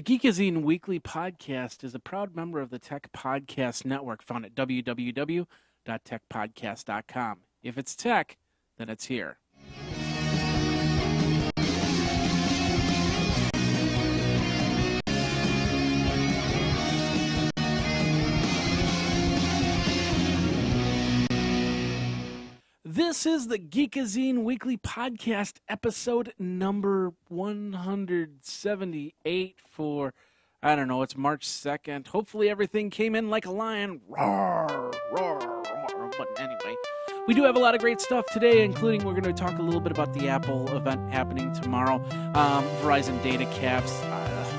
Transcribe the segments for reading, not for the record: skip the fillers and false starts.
The Geekazine Weekly Podcast is a proud member of the Tech Podcast Network, found at www.techpodcast.com. If it's tech, then it's here. This is the Geekazine Weekly Podcast, episode number 178 for, I don't know, it's March 2nd. Hopefully everything came in like a lion. Roar, roar, roar. But anyway, we do have a lot of great stuff today, including we're going to talk a little bit about the Apple event happening tomorrow, Verizon data caps,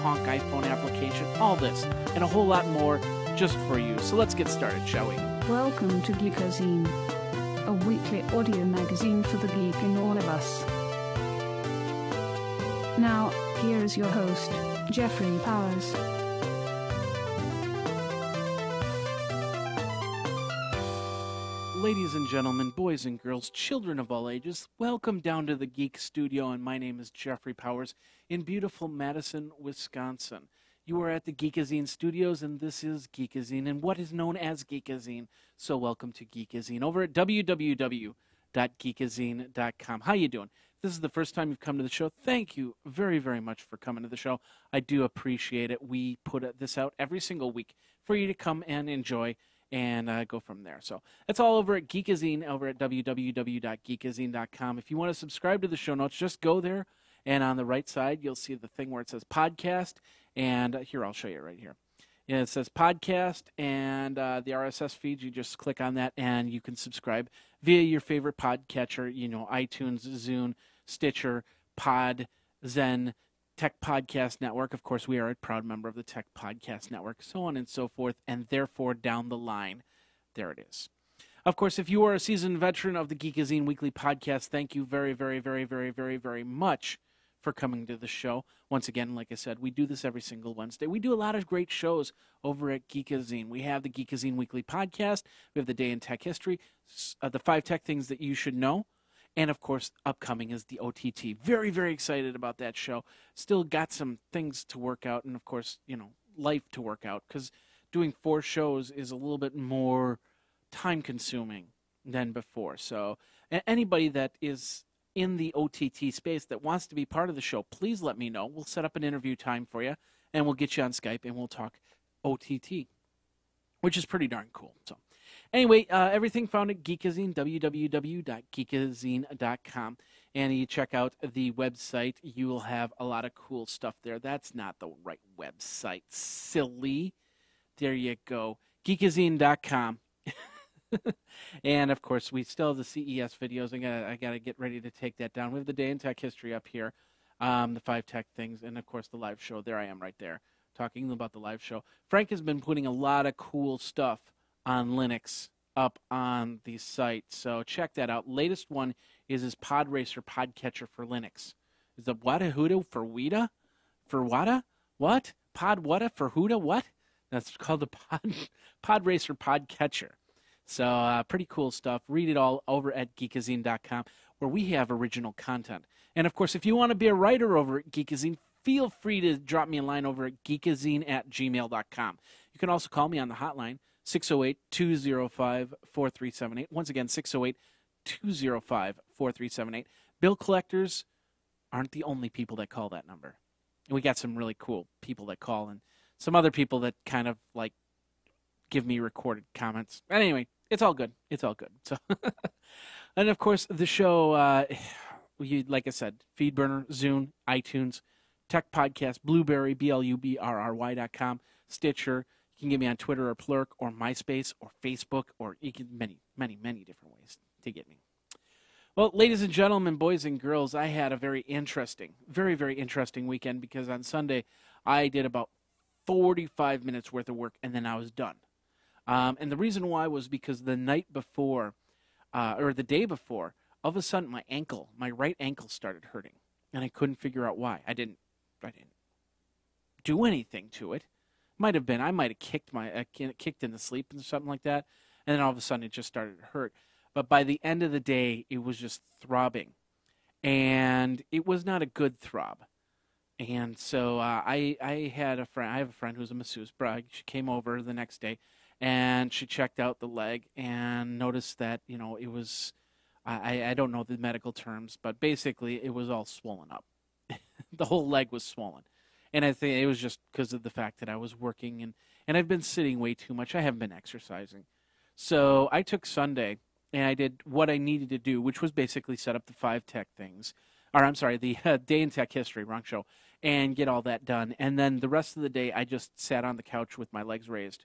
honk iPhone application, all this, and a whole lot more just for you. So let's get started, shall we? Welcome to Geekazine, a weekly audio magazine for the geek in all of us. Now, here is your host, Jeffrey Powers. Ladies and gentlemen, boys and girls, children of all ages, welcome down to the Geek Studio, and my name is Jeffrey Powers in beautiful Madison, Wisconsin. You are at the Geekazine Studios, and this is Geekazine, and what is known as Geekazine. So welcome to Geekazine over at www.geekazine.com. How you doing? If this is the first time you've come to the show, thank you very, very much for coming to the show. I do appreciate it. We put this out every single week for you to come and enjoy and go from there. So that's all over at Geekazine, over at www.geekazine.com. If you want to subscribe to the show notes, just go there, and on the right side, you'll see the thing where it says podcast. And here, I'll show you right here. Yeah, it says podcast, and the RSS feed, you just click on that, and you can subscribe via your favorite podcatcher, you know, iTunes, Zune, Stitcher, Pod, Zen, Tech Podcast Network. Of course, we are a proud member of the Tech Podcast Network, so on and so forth, and therefore down the line, there it is. Of course, if you are a seasoned veteran of the Geekazine Weekly Podcast, thank you very, very, very, very, very, very much for coming to the show. Once again, like I said, we do this every single Wednesday. We do a lot of great shows over at Geekazine. We have the Geekazine Weekly Podcast. We have the Day in Tech History, the 5 tech things that you should know. And, of course, upcoming is the OTT. Very, very excited about that show. Still got some things to work out and, of course, you know, life to work out, because doing 4 shows is a little bit more time-consuming than before. So anybody that is in the OTT space that wants to be part of the show, please let me know. We'll set up an interview time for you, and we'll get you on Skype, and we'll talk OTT, which is pretty darn cool. So anyway, everything found at Geekazine, www.geekazine.com. And you check out the website, you will have a lot of cool stuff there. That's not the right website, silly. There you go, geekazine.com. And, of course, we still have the CES videos. I gotta get ready to take that down. We have the Day in Tech History up here, the 5 tech things, and, of course, the live show. There I am right there talking about the live show. Frank has been putting a lot of cool stuff on Linux up on the site, so check that out. Latest one is his Pod Racer Podcatcher for Linux. Is the Wada Huda for Wida? For Wada? What? Pod Wada for Huda? What? That's called the Pod Racer Podcatcher. So pretty cool stuff. Read it all over at geekazine.com, where we have original content. And, of course, if you want to be a writer over at Geekazine, feel free to drop me a line over at geekazine@gmail.com. You can also call me on the hotline, 608-205-4378. Once again, 608-205-4378. Bill collectors aren't the only people that call that number. We got some really cool people that call, and some other people that kind of, like, give me recorded comments. But anyway, it's all good. It's all good. So, and, of course, the show, like I said, Feedburner, Zune, iTunes, Tech Podcast, Blueberry, BLUBRRY.com, Stitcher. You can get me on Twitter or Plurk or MySpace or Facebook, or you can many, many, many different ways to get me. Well, ladies and gentlemen, boys and girls, I had a very interesting, very, very interesting weekend, because on Sunday I did about 45 minutes worth of work, and then I was done. And the reason why was because the night before, or the day before, all of a sudden my right ankle started hurting, and I couldn't figure out why. I didn't do anything to it. I might have kicked in the sleep and something like that, and then all of a sudden it just started to hurt. But by the end of the day, it was just throbbing, and it was not a good throb. And so I had a friend. I have a friend who's a masseuse. She came over the next day, and she checked out the leg and noticed that it was. I don't know the medical terms, but basically it was all swollen up. The whole leg was swollen, and I think it was just because of the fact that I was working and I've been sitting way too much. I haven't been exercising, so I took Sunday and I did what I needed to do, which was basically set up the 5 tech things, or I'm sorry, the day in tech history, wrong show, and get all that done. And then the rest of the day, I just sat on the couch with my legs raised,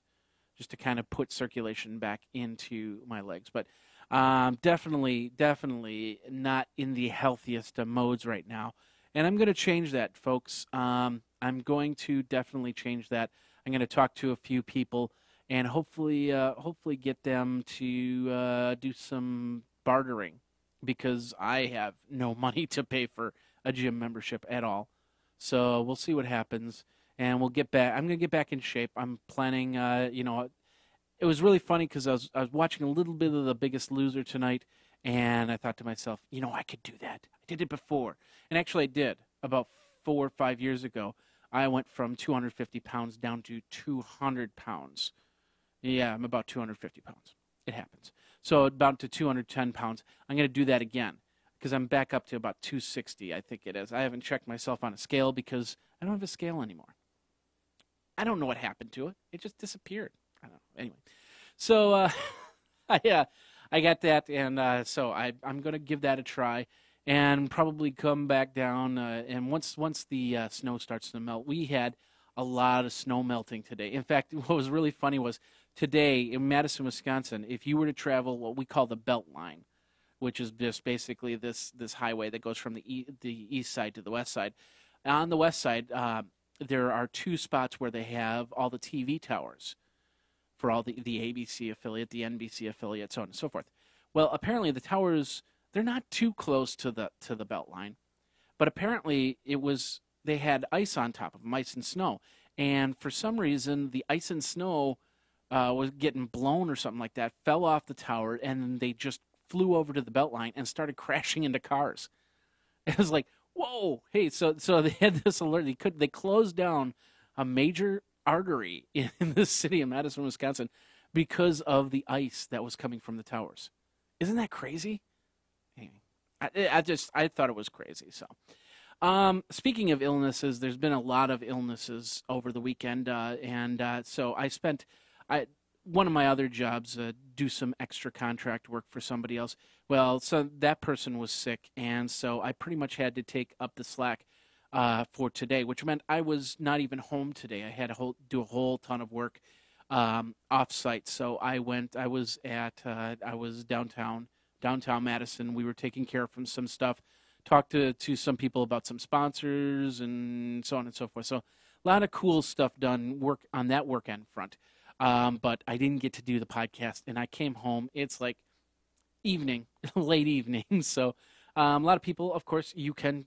just to kind of put circulation back into my legs. But definitely not in the healthiest of modes right now. And I'm going to change that, folks. I'm going to definitely change that. I'm going to talk to a few people and hopefully get them to do some bartering, because I have no money to pay for a gym membership at all. So we'll see what happens, and we'll get back. I'm going to get back in shape. I'm planning, it was really funny because I was watching a little bit of The Biggest Loser tonight, and I thought to myself, I could do that. I did it before. And actually I did. About 4 or 5 years ago, I went from 250 pounds down to 200 pounds. Yeah, I'm about 250 pounds. It happens. So about to 210 pounds. I'm going to do that again because I'm back up to about 260, I think it is. I haven't checked myself on a scale because I don't have a scale anymore. I don't know what happened to it. It just disappeared. I don't know. Anyway, so I got that, and so I'm going to give that a try and probably come back down. And once the snow starts to melt, we had a lot of snow melting today. In fact, what was really funny was today in Madison, Wisconsin, if you were to travel what we call the Belt Line, which is just basically this highway that goes from the east side to the west side. On the west side, there are 2 spots where they have all the TV towers for all the ABC affiliate, the NBC affiliate, so on and so forth. Well, apparently the towers, they're not too close to the Belt Line, but apparently they had ice on top of them, ice and snow, and for some reason the ice and snow was getting blown or something like that, fell off the tower, and they just flew over to the Belt Line and started crashing into cars. It was like, whoa, hey, so they had this alert. They closed down a major artery in the city of Madison, Wisconsin, because of the ice that was coming from the towers. Isn't that crazy? Anyway, I thought it was crazy. So, speaking of illnesses, there's been a lot of illnesses over the weekend, so one of my other jobs, do some extra contract work for somebody else. Well, so that person was sick, and so I pretty much had to take up the slack for today, which meant I was not even home today. I had to do a whole ton of work off-site. So I was downtown Madison. We were taking care of some stuff, talked to some people about some sponsors and so on and so forth. So a lot of cool stuff done work on that work end front. But I didn't get to do the podcast, and I came home. It's like evening, late evening. So a lot of people, of course, you can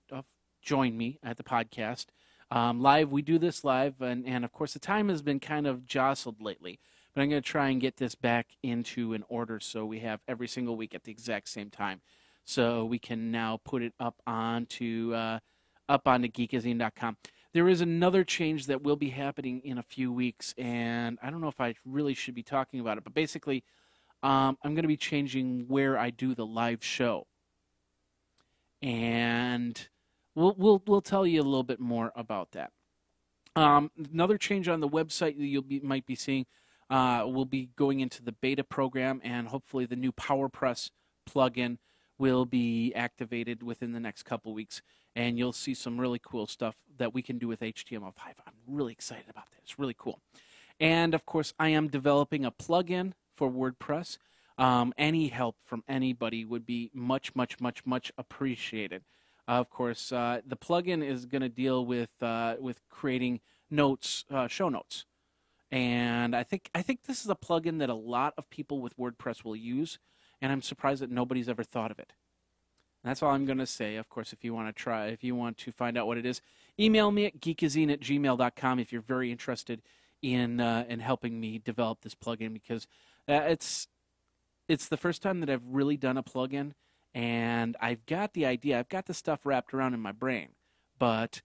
join me at the podcast live. We do this live, and of course, the time has been kind of jostled lately. But I'm going to try and get this back into an order so we have every single week at the exact same time. So we can now put it up onto Geekazine.com. There is another change that will be happening in a few weeks, and I don't know if I really should be talking about it, but basically I'm going to be changing where I do the live show. And we'll tell you a little bit more about that. Another change on the website that might be seeing, will be going into the beta program, and hopefully the new PowerPress plugin will be activated within the next couple weeks, and you'll see some really cool stuff that we can do with HTML5. I'm really excited about that. It's really cool. And, of course, I am developing a plugin for WordPress. Any help from anybody would be much, much, much, much appreciated. Of course, the plugin is going to deal with creating notes, show notes. And I think this is a plugin that a lot of people with WordPress will use, and I'm surprised that nobody's ever thought of it. And that's all I'm going to say. Of course, if you want to find out what it is, email me at geekazine@gmail.com if you're very interested in helping me develop this plugin, because it's the first time that I've really done a plugin, and I've got the idea, I've got the stuff wrapped around in my brain, but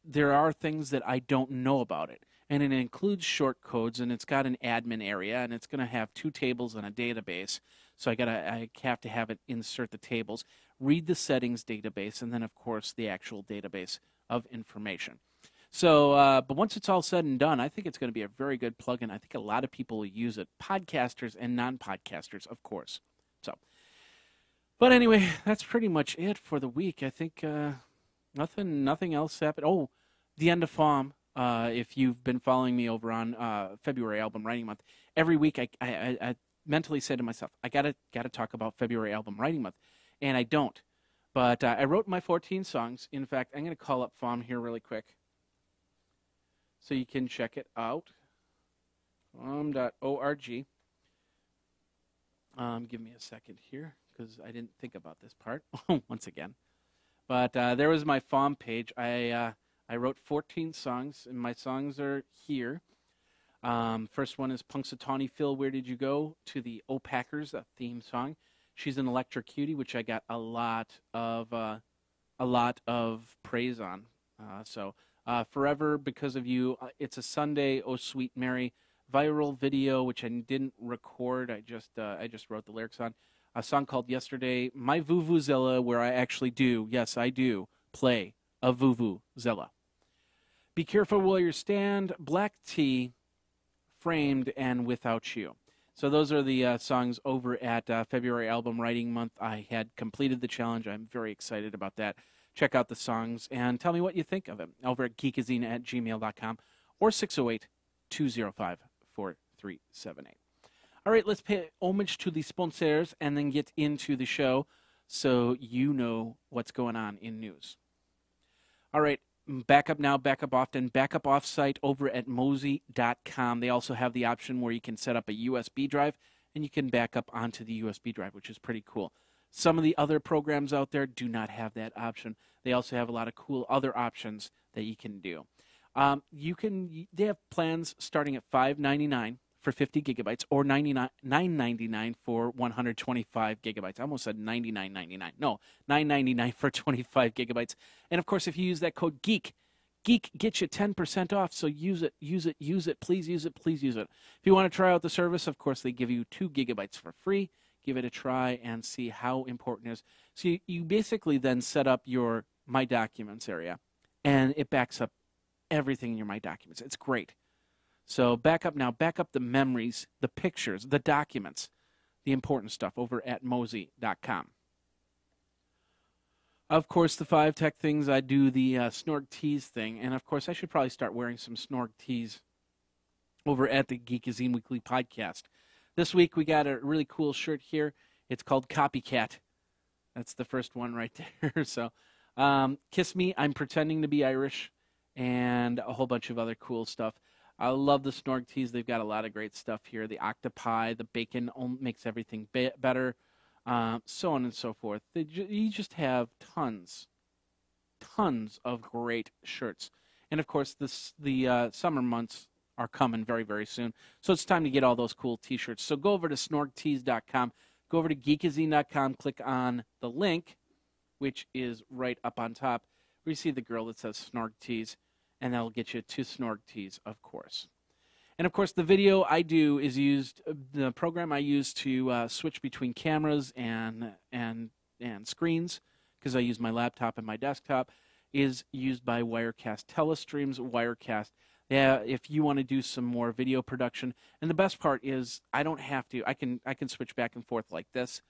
there are things that I don't know about it. And it includes short codes, and it's got an admin area, and it's going to have 2 tables and a database. So I have to have it insert the tables, read the settings database, and then, of course, the actual database of information. So, but once it's all said and done, I think it's going to be a very good plugin. I think a lot of people will use it, podcasters and non-podcasters, of course. So, but anyway, that's pretty much it for the week. I think nothing else happened. Oh, the end of FOM. If you've been following me over on February Album Writing Month, every week I mentally say to myself, I gotta talk about February Album Writing Month, and I don't. But I wrote my 14 songs. In fact, I'm going to call up FOM here really quick so you can check it out. FOM.org. Give me a second here because I didn't think about this part once again. But there was my FOM page. I wrote 14 songs, and my songs are here. First one is Punxsutawney Phil, Where Did You Go? To the O'Packers, a theme song. She's an Electric Cutie, which I got a lot of praise on. Forever Because of You, It's a Sunday, Oh Sweet Mary, viral video, which I didn't record. I just wrote the lyrics on. A song called Yesterday, My Vuvuzela, where I actually do, yes, I do, play a vuvuzela. Be Careful Where You Stand, Black Tea, Framed, and Without You. So those are the songs over at February Album Writing Month. I had completed the challenge. I'm very excited about that. Check out the songs and tell me what you think of them over at geekazine@gmail.com or 608-205-4378. All right, let's pay homage to the sponsors and then get into the show so you know what's going on in news. All right, backup now, backup often, backup offsite over at Mozy.com. They also have the option where you can set up a USB drive and you can back up onto the USB drive, which is pretty cool. Some of the other programs out there do not have that option. They also have a lot of cool other options that you can do. They have plans starting at $5.99 for 50 gigabytes or $9.99 for 125 gigabytes. I almost said $99.99. No, $9.99 for 25 gigabytes. And of course, if you use that code GEEK gets you 10% off. So use it. Please use it. If you want to try out the service, of course, they give you 2 gigabytes for free. Give it a try and see how important it is. So you basically then set up your My Documents area, and it backs up everything in your My Documents. It's great. So back up now. Back up the memories, the pictures, the documents, the important stuff over at Mozy.com. Of course, the 5 tech things, I do the Snorg Tees thing. And, of course, I should probably start wearing some Snorg Tees over at the Geekazine Weekly Podcast. This week we got a really cool shirt here. It's called Copycat. That's the first one right there. So, Kiss Me, I'm Pretending to Be Irish, and a whole bunch of other cool stuff. I love the Snorg Tees. They've got a lot of great stuff here. The octopi, the bacon makes everything better, so on and so forth. You just have tons of great shirts. And, of course, the summer months are coming very, very soon. So it's time to get all those cool T-shirts. So go over to snorgtees.com. Go over to geekazine.com. Click on the link, which is right up on top, where you see the girl that says Snorg Tees, and that'll get you to Snorg Tees, of course. And, of course, the video I do is the program I use to switch between cameras and screens, because I use my laptop and my desktop, is used by Wirecast Telestreams. Wirecast. Yeah, if you want to do some more video production, and the best part is I don't have to. I can switch back and forth like this,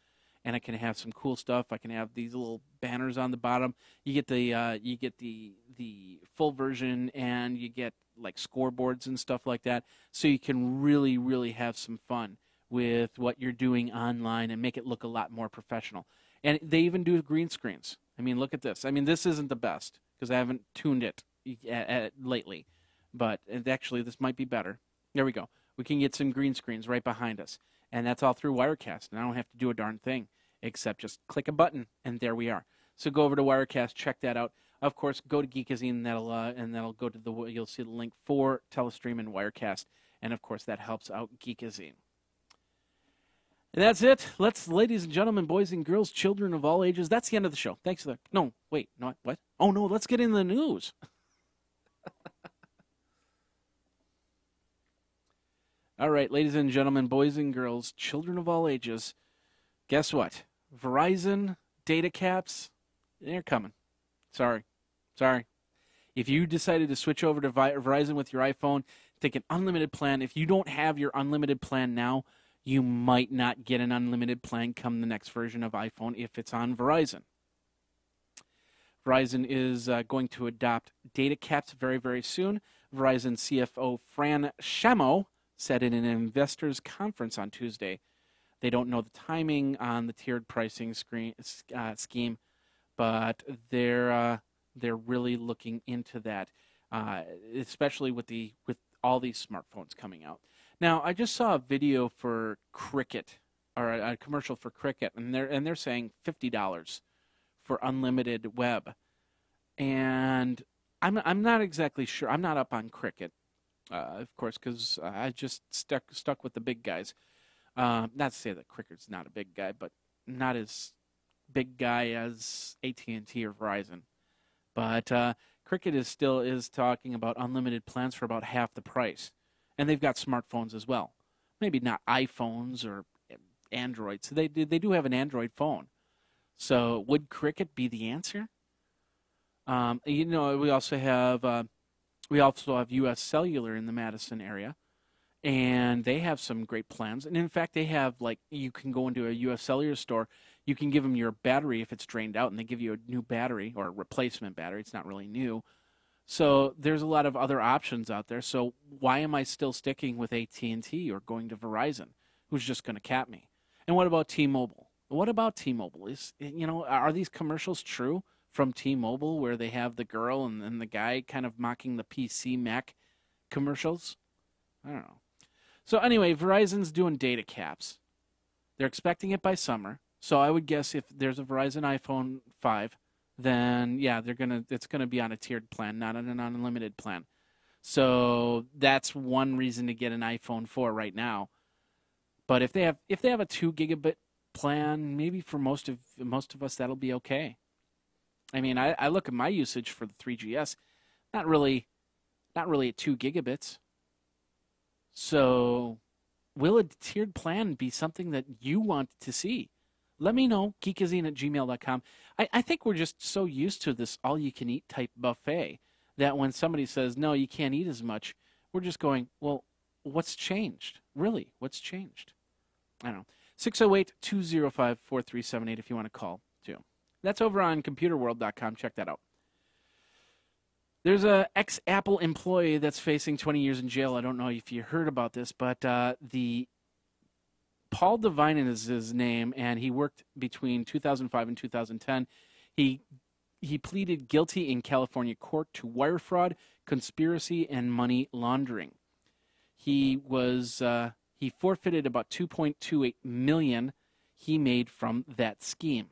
and I can have some cool stuff. I can have these little banners on the bottom. You get the full version, and you get like scoreboards and stuff like that. So you can really, really have some fun with what you're doing online and make it look a lot more professional. And they even do green screens. I mean, look at this. I mean, this isn't the best because I haven't tuned it lately. But actually, this might be better. There we go. We can get some green screens right behind us. And that's all through Wirecast. And I don't have to do a darn thing except just click a button, and there we are. So go over to Wirecast, check that out. Of course, go to Geekazine, and that'll go to you'll see the link for Telestream and Wirecast. And, of course, that helps out Geekazine. And that's it. Ladies and gentlemen, boys and girls, children of all ages, that's the end of the show. Thanks for that. No, wait, no, what? Oh, no, let's get into the news. All right, ladies and gentlemen, boys and girls, children of all ages, guess what? Verizon data caps, they're coming. Sorry. If you decided to switch over to Verizon with your iPhone, take an unlimited plan. If you don't have your unlimited plan now, you might not get an unlimited plan come the next version of iPhone if it's on Verizon. Verizon is going to adopt data caps very, very soon. Verizon CFO Fran Shamo said in an investors conference on Tuesday. They don't know the timing on the tiered pricing scheme, but they're really looking into that, especially with all these smartphones coming out. Now, I just saw a video for Cricket, or a commercial for Cricket, and they're saying $50 for unlimited web, and I'm not exactly sure. I'm not up on Cricket, of course, because I just stuck with the big guys. Not to say that Cricket's not a big guy, but not as big guy as AT&T or Verizon. But Cricket is talking about unlimited plans for about half the price, and they've got smartphones as well. Maybe not iPhones or Androids. So they do have an Android phone. So would Cricket be the answer? We also have U.S. Cellular in the Madison area, and they have some great plans. And in fact, they have, like, you can go into a U.S. Cellular store, you can give them your battery if it's drained out, and they give you a new battery or a replacement battery. It's not really new. So there's a lot of other options out there. So why am I still sticking with AT&T or going to Verizon, who's just going to cap me? And what about T-Mobile? Are these commercials true from T-Mobile where they have the girl and the guy kind of mocking the PC Mac commercials? I don't know. So anyway, Verizon's doing data caps. They're expecting it by summer. So I would guess if there's a Verizon iPhone 5, then yeah, it's gonna be on a tiered plan, not on an unlimited plan. So that's one reason to get an iPhone 4 right now. But if they have a 2 gigabit plan, maybe for most of us that'll be okay. I mean, I look at my usage for the 3GS, not really at 2 gigabits. So will a tiered plan be something that you want to see? Let me know, geekazine@gmail.com. I think we're just so used to this all-you-can-eat type buffet that when somebody says, no, you can't eat as much, we're just going, well, what's changed? Really, what's changed? I don't know. 608-205-4378 if you want to call, too. That's over on computerworld.com. Check that out. There's a ex-Apple employee that's facing 20 years in jail. I don't know if you heard about this, but Paul Devine is his name, and he worked between 2005 and 2010. He pleaded guilty in California court to wire fraud, conspiracy, and money laundering. He forfeited about $2.28 million he made from that scheme.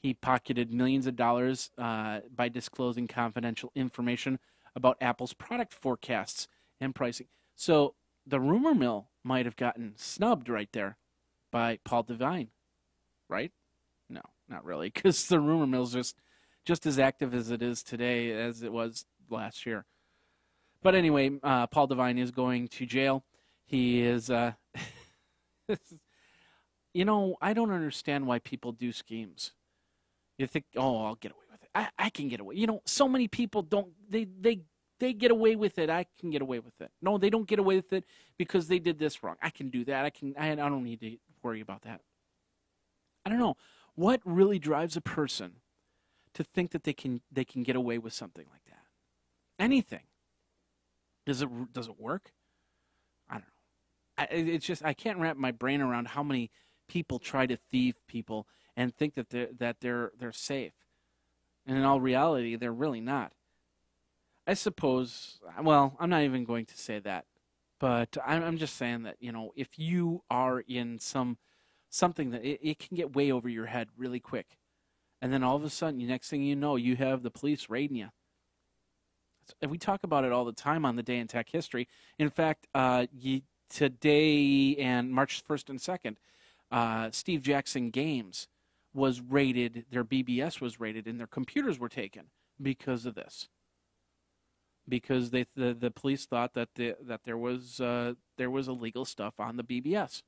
He pocketed millions of dollars by disclosing confidential information about Apple's product forecasts and pricing. So the rumor mill might have gotten snubbed right there by Paul Devine, right? No, not really, because the rumor mill's just as active as it is today as it was last year. But anyway, Paul Devine is going to jail. He is, I don't understand why people do schemes. You think, oh, I'll get away with it. I can get away. So many people don't, they get away with it. I can get away with it. No, they don't get away with it because they did this wrong. I can do that. I don't need to worry about that. I don't know. What really drives a person to think that they can get away with something like that? Anything. Does it work? I don't know. It's just I can't wrap my brain around how many people try to thieve people and think that they're safe, and in all reality, they're really not. I suppose. Well, I'm not even going to say that, but I'm just saying that if you are in something that it can get way over your head really quick, and then all of a sudden, the next thing you know, you have the police raiding you. And we talk about it all the time on the Day in Tech History. In fact, today and March 1st and 2nd, Steve Jackson Games was raided, their BBS was raided, and their computers were taken because of this. because the police thought that there was illegal stuff on the BBS.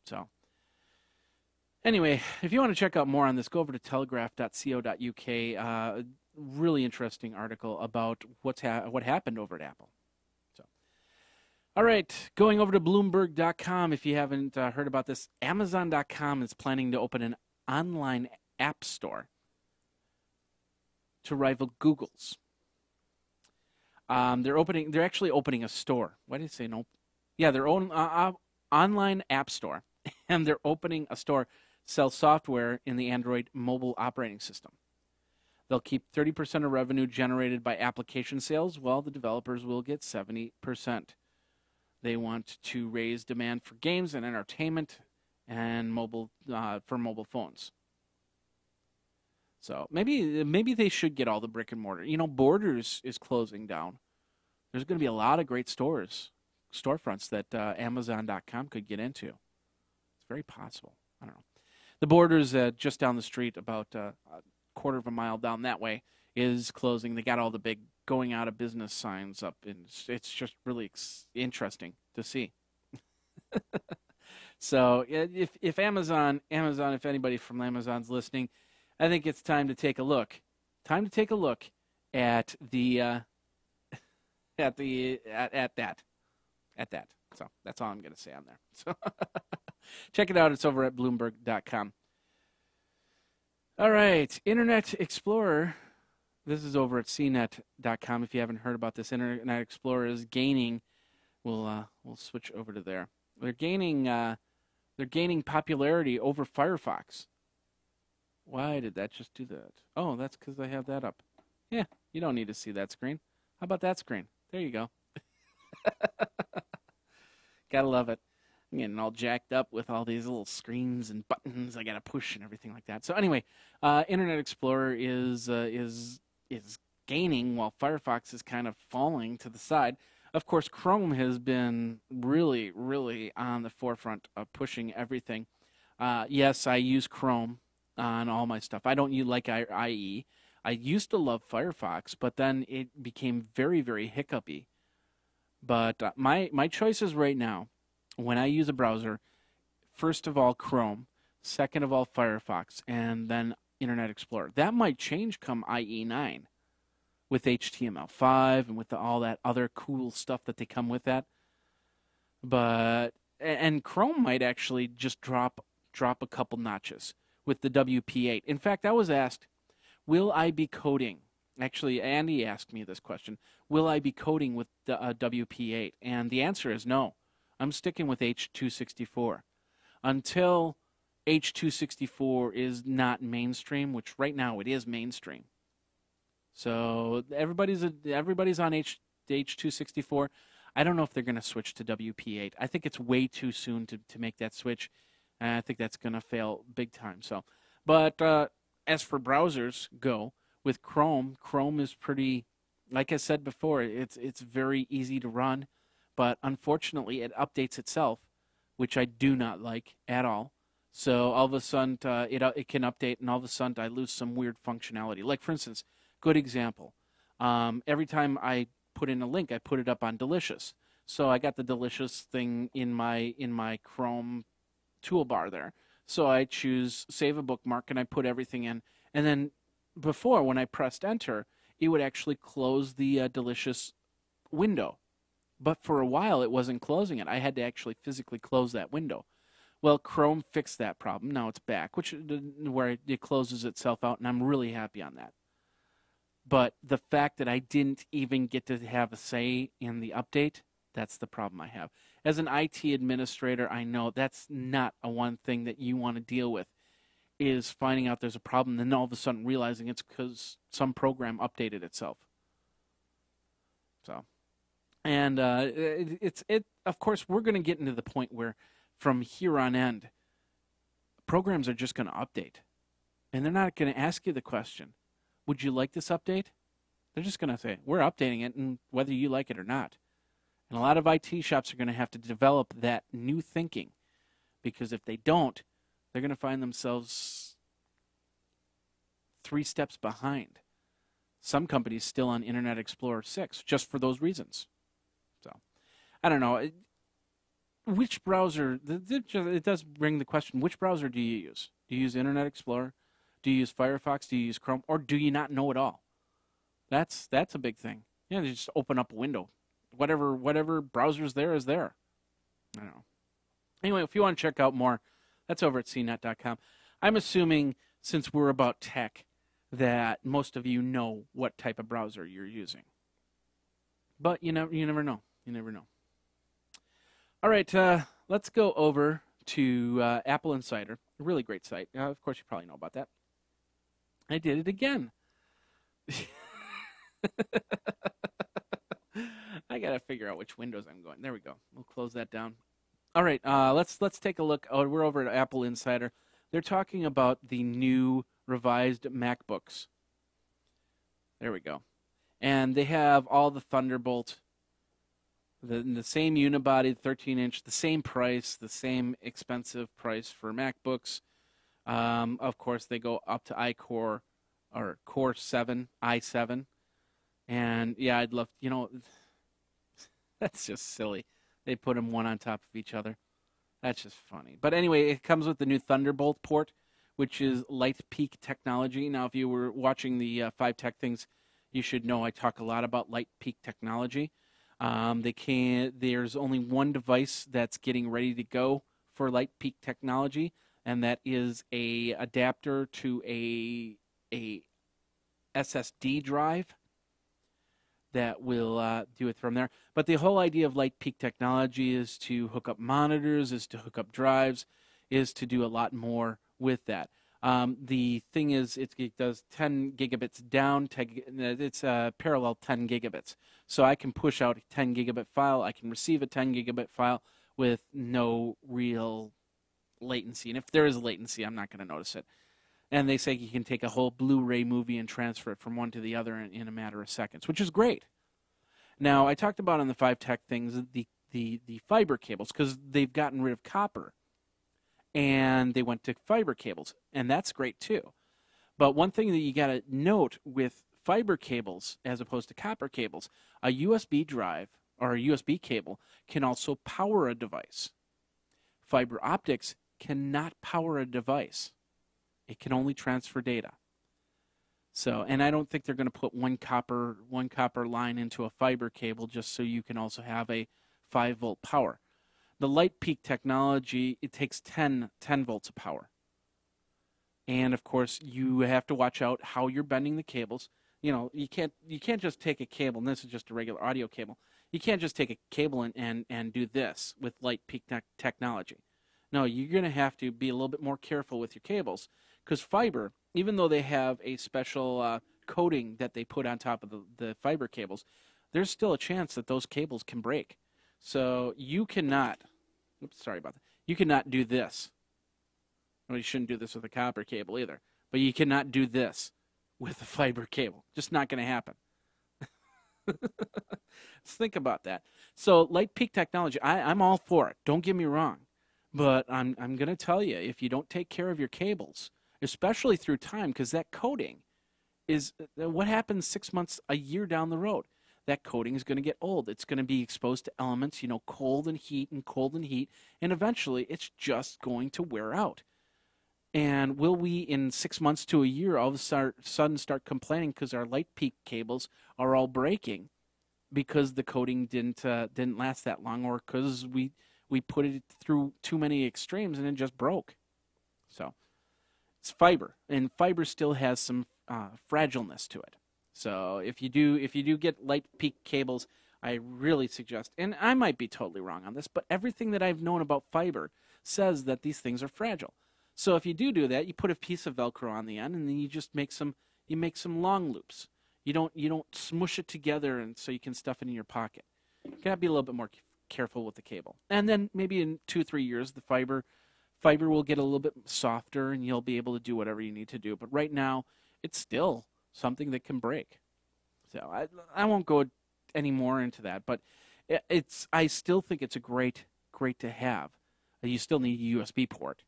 So anyway, if you want to check out more on this, go over to telegraph.co.uk. Really interesting article about what happened over at Apple. So, all right, going over to Bloomberg.com. If you haven't heard about this, Amazon.com is planning to open an online app store to rival Google's. They're actually opening a store. Why did I say no? Yeah, their own online app store, and they're opening a store, sell software in the Android mobile operating system. They'll keep 30% of revenue generated by application sales, while the developers will get 70%. They want to raise demand for games and entertainment and for mobile phones. So maybe they should get all the brick and mortar. Borders is closing down. There's going to be a lot of great storefronts that Amazon.com could get into. It's very possible. I don't know. The Borders just down the street, about a quarter of a mile down that way, is closing. They got all the big going out of business signs up, and it's just really interesting to see. So if Amazon, if anybody from Amazon's listening, I think it's time to take a look. Time to take a look at that. So that's all I'm going to say on there. So check it out. It's over at Bloomberg.com. All right, Internet Explorer. This is over at CNET.com. If you haven't heard about this, Internet Explorer is gaining. We'll switch over to there. They're gaining popularity over Firefox. Why did that just do that? Oh, that's because I have that up. Yeah, you don't need to see that screen. How about that screen? There you go. Gotta love it. I'm getting all jacked up with all these little screens and buttons I gotta push and everything like that. So anyway, Internet Explorer is gaining while Firefox is kind of falling to the side. Of course, Chrome has been really, really on the forefront of pushing everything. Yes, I use Chrome on all my stuff. I don't like IE. I used to love Firefox, but then it became very, very hiccupy. But my choices right now, when I use a browser, first of all Chrome, second of all Firefox, and then Internet Explorer. That might change come IE9 with HTML5 and with all that other cool stuff that they come with that. And Chrome might actually just drop a couple notches with the WP8. In fact, I was asked, will I be coding? Actually, Andy asked me this question. Will I be coding with the WP8? And the answer is no. I'm sticking with H.264. Until H.264 is not mainstream, which right now it is mainstream. So everybody's on H.264. I don't know if they're going to switch to WP8. I think it's way too soon to make that switch. And I think that's going to fail big time. So, but as for browsers go, with Chrome is pretty, like I said before, it's very easy to run, but unfortunately it updates itself, which I do not like at all. So all of a sudden it can update, and all of a sudden I lose some weird functionality. Like for instance, good example. Every time I put in a link, I put it up on Delicious. So I got the Delicious thing in my Chrome toolbar there. So I choose save a bookmark and I put everything in. And then before, when I pressed enter, it would actually close the Delicious window. But for a while, it wasn't closing it. I had to actually physically close that window. Well, Chrome fixed that problem. Now it's back, where it closes itself out, and I'm really happy on that. But the fact that I didn't even get to have a say in the update, that's the problem I have. As an IT administrator, I know that's not one thing that you want to deal with, is finding out there's a problem and then all of a sudden realizing it's because some program updated itself. So, and of course, we're going to get into the point where from here on end, programs are just going to update. And they're not going to ask you the question, would you like this update? They're just going to say, we're updating it, and whether you like it or not. And a lot of IT shops are going to have to develop that new thinking, because if they don't, they're going to find themselves 3 steps behind. some companies still on Internet Explorer 6 just for those reasons. So, I don't know. Which browser, it does bring the question, which browser do you use? Do you use Internet Explorer? Do you use Firefox? Do you use Chrome? Or do you not know at all? That's a big thing. You just open up a window. Whatever browser's there is there. I don't know. Anyway, if you want to check out more, that's over at cnet.com. I'm assuming, since we're about tech, that most of you know what type of browser you're using. But you never know. You never know. All right, let's go over to Apple Insider, a really great site. Of course, you probably know about that. I did it again. I got to figure out which windows I'm going. There we go. We'll close that down. All right, let's take a look. Oh, we're over at Apple Insider. They're talking about the new revised MacBooks. There we go. And they have all the Thunderbolt, the same unibody, 13-inch, the same price, the same expensive price for MacBooks. Of course, they go up to iCore or Core 7, i7. And, yeah, I'd love, that's just silly. They put them one on top of each other. That's just funny. But anyway, it comes with the new Thunderbolt port, which is Light Peak technology. Now, if you were watching the 5 Tech Things, you should know I talk a lot about Light Peak technology. There's only one device that's getting ready to go for Light Peak technology, and that is a adapter to a SSD drive that will do it from there. But the whole idea of Light Peak technology is to hook up monitors, is to hook up drives, is to do a lot more with that. The thing is, it does 10 gigabits down. It's parallel 10 gigabits. So I can push out a 10 gigabit file. I can receive a 10 gigabit file with no real latency. And if there is latency, I'm not going to notice it. And they say you can take a whole Blu-ray movie and transfer it from one to the other in a matter of seconds, which is great. Now, I talked about on the 5 Tech Things the fiber cables, because they've gotten rid of copper, and they went to fiber cables, and that's great too. But one thing that you got to note with fiber cables as opposed to copper cables, a USB drive or a USB cable can also power a device. Fiber optics cannot power a device. It can only transfer data. So, and I don't think they're going to put one copper line into a fiber cable just so you can also have a 5-volt power. The Light Peak technology, it takes 10 volts of power. And of course, you have to watch out how you're bending the cables. You can't just take a cable, and this is just a regular audio cable. You can't just take a cable and do this with Light Peak technology. No, you're going to have to be a little bit more careful with your cables, because fiber, even though they have a special coating that they put on top of the fiber cables, there's still a chance that those cables can break. So you cannot, you cannot do this. Well, you shouldn't do this with a copper cable either, but you cannot do this with a fiber cable. Just not going to happen. Let's think about that. So Light Peak technology, I'm all for it. Don't get me wrong. But I'm going to tell you, if you don't take care of your cables, especially through time, because that coating is what happens 6 months, a year down the road. That coating is going to get old. It's going to be exposed to elements, cold and heat, and eventually it's just going to wear out. And will we, in 6 months to a year, all of a sudden start complaining because our Light Peak cables are all breaking because the coating didn't last that long, or because we put it through too many extremes and it just broke? So it's fiber, and fiber still has some fragileness to it. So if you do get Light Peak cables, I really suggest, and I might be totally wrong on this, but everything that I've known about fiber says that these things are fragile. So if you do that, you put a piece of Velcro on the end, and then you just make some long loops. You don't smush it together, and so you can stuff it in your pocket. You gotta be a little bit more careful with the cable. And then maybe in 2 or 3 years, the fiber will get a little bit softer, and you'll be able to do whatever you need to do. But right now, it's still something that can break. So I won't go any more into that, but I still think it's a great to have. You still need a USB port.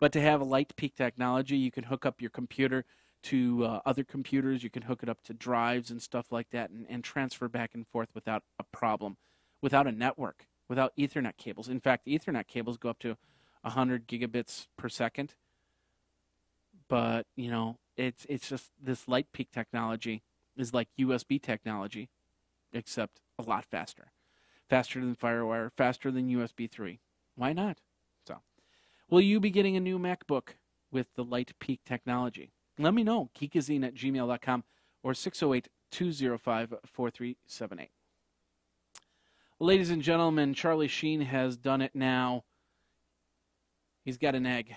But to have a Light Peak technology, you can hook up your computer to other computers. You can hook it up to drives and stuff like that and transfer back and forth without a problem, without a network, without Ethernet cables. In fact, Ethernet cables go up to 100 gigabits per second. But, it's just this light peak technology is like USB technology, except a lot faster. Faster than FireWire, faster than USB 3. Why not? So, will you be getting a new MacBook with the light peak technology? Let me know. Geekazine@gmail.com or 608-205-4378. Ladies and gentlemen, Charlie Sheen has done it now. He's got an egg.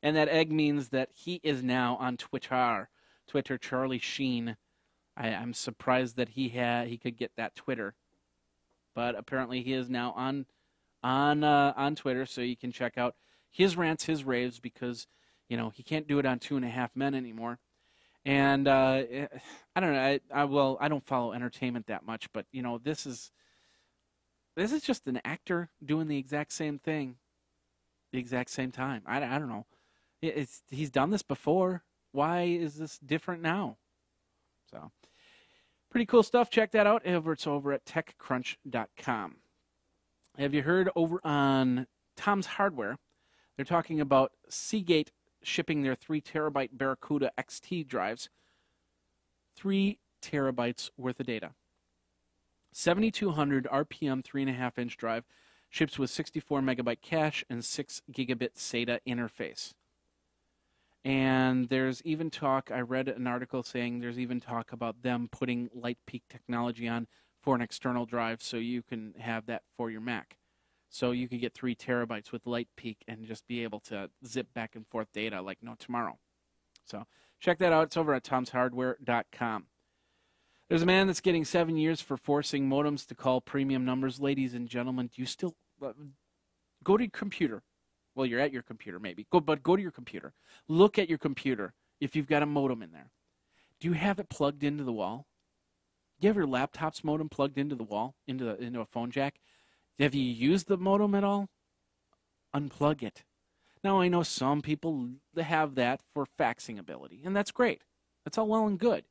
And that egg means that he is now on Twitter, Charlie Sheen. I'm surprised that he could get that Twitter, but apparently he is now on Twitter, so you can check out his rants, his raves, because he can't do it on 2.5 Men anymore. And I don't know. I don't follow entertainment that much, but this is just an actor doing the exact same thing, the exact same time. I don't know. He's done this before. Why is this different now? So, pretty cool stuff. Check that out. It's over at TechCrunch.com. Have you heard over on Tom's Hardware? They're talking about Seagate shipping their 3 terabyte Barracuda XT drives. 3 terabytes worth of data. 7,200 RPM 3.5-inch drive ships with 64 megabyte cache and 6 gigabit SATA interface. And there's even talk, I read an article saying there's even talk about them putting light peak technology on for an external drive so you can have that for your Mac. So you could get 3 terabytes with light peak and just be able to zip back and forth data like no tomorrow. So check that out. It's over at tomshardware.com. There's a man that's getting 7 years for forcing modems to call premium numbers. Ladies and gentlemen, do you still go to your computer? Well, you're at your computer maybe. But go to your computer. Look at your computer if you've got a modem in there. Do you have it plugged into the wall? Do you have your laptop's modem plugged into the wall, into a phone jack? Have you used the modem at all? Unplug it. Now, I know some people have that for faxing ability, and that's great. That's all well and good.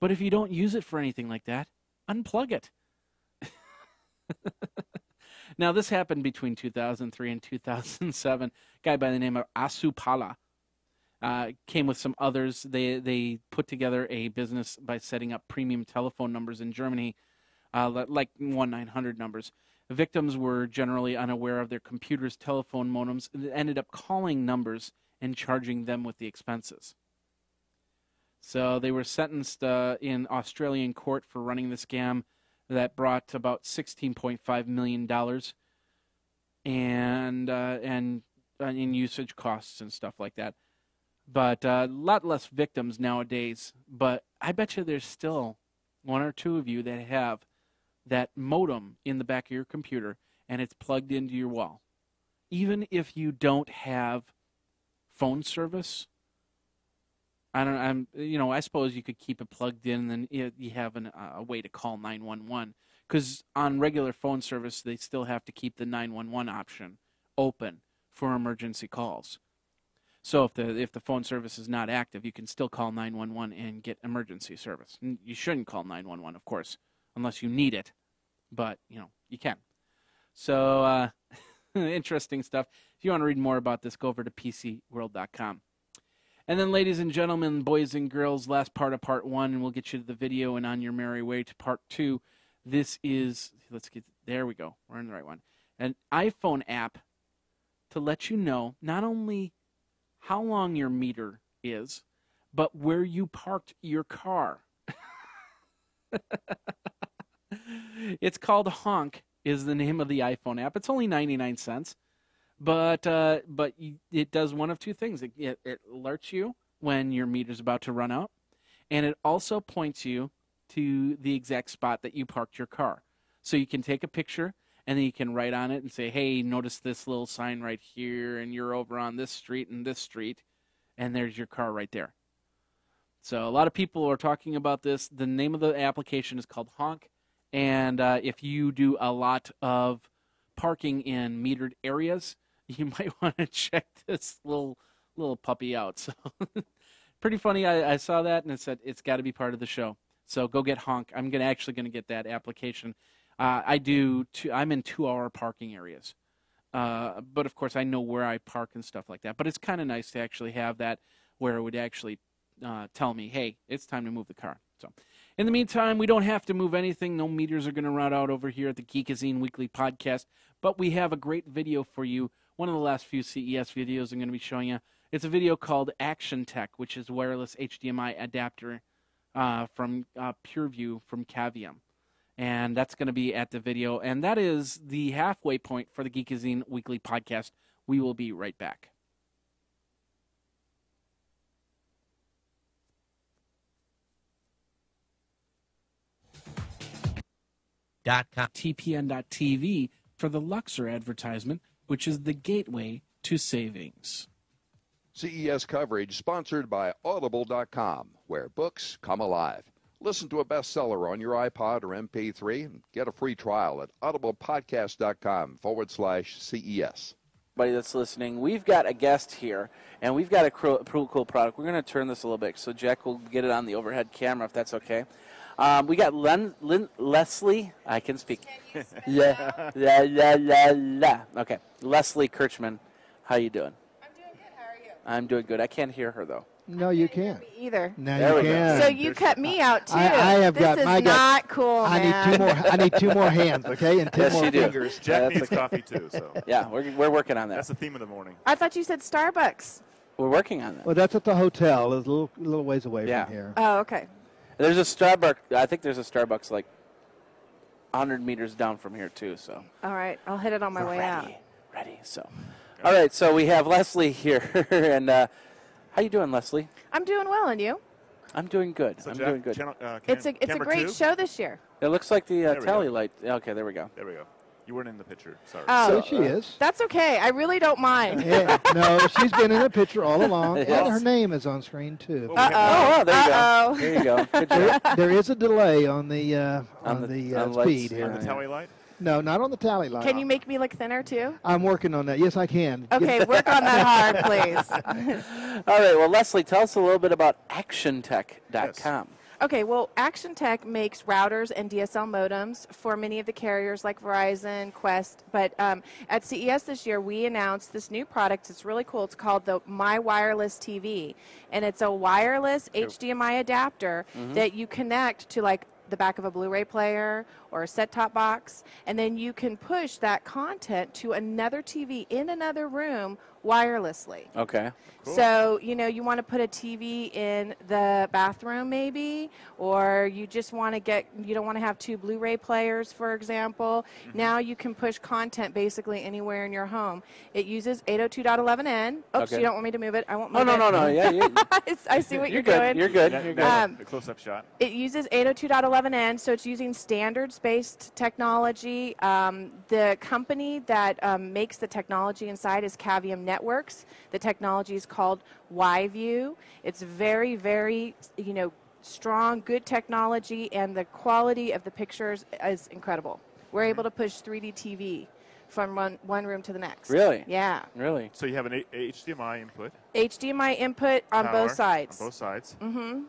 But if you don't use it for anything like that, unplug it. Now, this happened between 2003 and 2007. A guy by the name of Asupala came with some others. They put together a business by setting up premium telephone numbers in Germany, like 1-900 numbers. The victims were generally unaware of their computer's telephone modems and ended up calling numbers and charging them with the expenses. So they were sentenced in Australian court for running the scam that brought about $16.5 million and in usage costs and stuff like that. But a lot less victims nowadays. But I bet you there's still 1 or 2 of you that have that modem in the back of your computer and it's plugged into your wall. Even if you don't have phone service, I suppose you could keep it plugged in and then you have a way to call 911. Because on regular phone service, they still have to keep the 911 option open for emergency calls. So if the phone service is not active, you can still call 911 and get emergency service. You shouldn't call 911, of course, unless you need it. But, you can. So, interesting stuff. If you want to read more about this, go over to PCWorld.com. And then, ladies and gentlemen, boys and girls, last part of part 1, and we'll get you to the video and on your merry way to part 2. This is, there we go. We're in the right one. An iPhone app to let you know not only how long your meter is, but where you parked your car. It's called Honk, is the name of the iPhone app. It's only 99 cents. But it does one of 2 things. It alerts you when your meter's about to run out, and it also points you to the exact spot that you parked your car. So you can take a picture, and then you can write on it and say, hey, notice this little sign right here, and you're over on this street and this street, and there's your car right there. So a lot of people are talking about this. The name of the application is called Honk, and if you do a lot of parking in metered areas, you might want to check this little little puppy out. So pretty funny. I saw that and it said it's got to be part of the show. So go get Honk. I'm actually gonna get that application. I'm in 2-hour parking areas, but of course I know where I park and stuff like that. But it's kind of nice to actually have that where it would actually tell me, hey, it's time to move the car. So in the meantime, we don't have to move anything. No meters are going to run out over here at the Geekazine Weekly Podcast. But we have a great video for you. One of the last few CES videos I'm going to be showing you. It's a video called Action Tech, which is wireless HDMI adapter from PureView from Cavium. And that's going to be at the video. And that is the halfway point for the Geekazine Weekly Podcast. We will be right back. TPN.TV for the Luxor advertisement, which is the gateway to savings. CES coverage sponsored by Audible.com, where books come alive. Listen to a bestseller on your iPod or MP3 and get a free trial at audiblepodcast.com/CES. Everybody that's listening, we've got a guest here, and we've got a cool product. We're going to turn this a little bit, so Jack will get it on the overhead camera if that's okay. We got Leslie. I can speak. La. Okay, Leslie Kirchman. How you doing? I'm doing good. How are you? I'm doing good. I can't hear her though. No, you can't. Me either. Now you can. So you cut me out too. I have this got is my not cool, I man. need 2 more. I need 2 more hands, okay, and 10 Yes, more you do. fingers. Jack needs coffee too, so Yeah, we're working on that. that's the theme of the morning. I thought you said Starbucks. We're working on that. Well, that's at the hotel. It's a little ways away Yeah. from here. Oh, okay. There's a Starbucks. I think there's a Starbucks like 100 meters down from here too. So All right. I'll hit it on my way out. ready. So, all right. So we have Leslie here, and how you doing, Leslie? I'm doing well, and you? I'm doing good. So I'm Jack, doing good. It's a great show this year. It looks like the we tally go. light. Okay, there we go. There we go. You weren't in the picture. Sorry. Oh. So she is. That's okay. I really don't mind. Yeah, no, she's been in the picture all along, Yes. and her name is on screen too. Well, Uh-oh. Oh, there you Uh-oh. go. There you go. Good job. There is a delay on the On the speed lights. here. On the tally light? No, not on the tally line. Can you make me look thinner too? I'm working on that. Yes, I can. Okay, work on that hard, please. All right. Well, Leslie, tell us a little bit about ActionTech.com. Okay, well, Action Tech makes routers and DSL modems for many of the carriers like Verizon, Quest. But at CES this year, we announced this new product. It's really cool. It's called the My Wireless TV. And it's a wireless HDMI adapter that you connect to like the back of a Blu-ray player or a set-top box. And then you can push that content to another TV in another room wirelessly. Okay. Cool. So, you know, you want to put a TV in the bathroom maybe, or you just want to you don't want to have 2 Blu-ray players, for example. Now you can push content basically anywhere in your home. It uses 802.11n. Oops, Okay. you don't want me to move it. I won't Oh, move it. no. Yeah, I see what you're good. doing. You're good. Yeah, You're yeah, good. the close-up shot. It uses 802.11n, so it's using standards-based technology. The company that makes the technology inside is Cavium Networks. The technology is called YView. It's very, very, strong, good technology, and the quality of the pictures is incredible. We're able to push 3D TV from one room to the next. Really? Yeah. Really? So you have an HDMI input. HDMI input on power both sides. On both sides. Mm-hmm.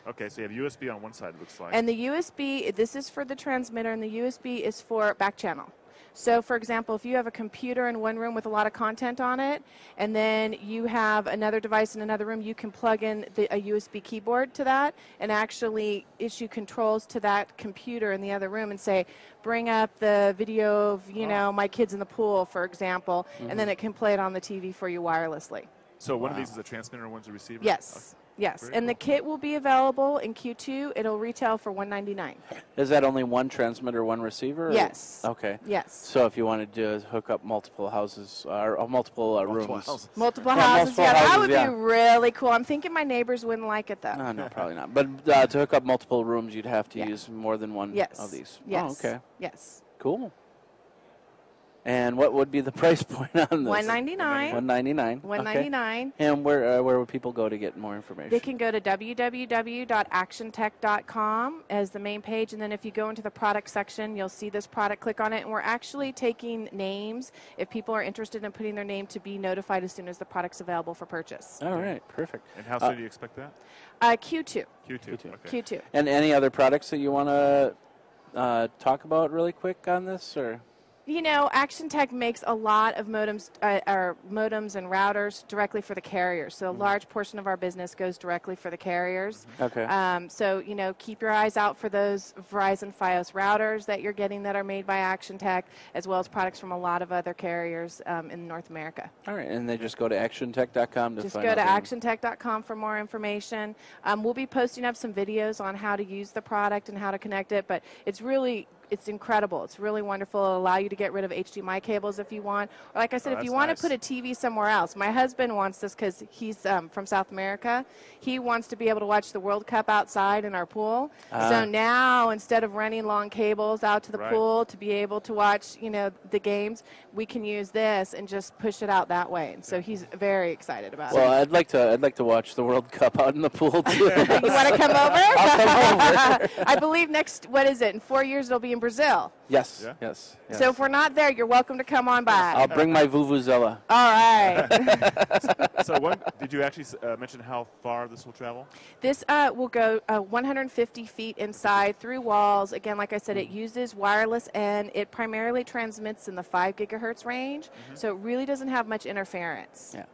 Okay, so you have USB on one side, it looks like. And the USB, this is for the transmitter, and the USB is for back channel. So, for example, if you have a computer in one room with a lot of content on it, and then you have another device in another room, you can plug in a USB keyboard to that and actually issue controls to that computer in the other room and say, bring up the video of, my kids in the pool, for example, and then it can play it on the TV for you wirelessly. So one of these is a transmitter and one's a receiver? Yes. Yes, Very and the cool. kit will be available in Q2. It'll retail for $199. Is that only one transmitter, one receiver? or- Yes. Okay. Yes. So if you wanted to hook up multiple houses or multiple rooms. Multiple Yeah, houses. multiple Yeah, that houses, would yeah. be really cool. I'm thinking my neighbors wouldn't like it, though. No, probably not. But to hook up multiple rooms, you'd have to use more than one Yes. of these. Yes. Oh, okay. Yes. Cool. And what would be the price point on this? $199. $199. $199. Okay. And where would people go to get more information? They can go to www.actiontech.com as the main page, and then if you go into the product section, you'll see this product. Click on it, and we're actually taking names if people are interested in putting their name to be notified as soon as the product's available for purchase. All right, perfect. And how soon do you expect that? Q2. Q2. Okay. Q2. And any other products that you want to talk about really quick on this, or? You know, Action Tech makes a lot of modems and routers directly for the carriers. So a large portion of our business goes directly for the carriers. Okay. So, you know, keep your eyes out for those Verizon Fios routers that you're getting that are made by Action Tech, as well as products from a lot of other carriers in North America. All right, and they just go to actiontech.com to just find go out. to actiontech.com for more information. We'll be posting up some videos on how to use the product and how to connect it, but it's incredible. It's really wonderful. It'll allow you to get rid of HDMI cables if you want. Or like I said, if you want to put a TV somewhere else. My husband wants this because he's from South America. He wants to be able to watch the World Cup outside in our pool. So now, instead of running long cables out to the pool to be able to watch, you know, the games, we can use this and just push it out that way. And so he's very excited about it. Well, I'd like to watch the World Cup out in the pool too. You want to come over? I'll come over. I believe in 4 years it'll be in Brazil. Yes, Yeah. yes. So if we're not there, you're welcome to come on by. I'll bring my vuvuzela. All right. So did you actually mention how far this will travel? This will go 150 feet inside through walls. Again, like I said, it uses wireless and it primarily transmits in the 5 gigahertz range. So it really doesn't have much interference. Yeah.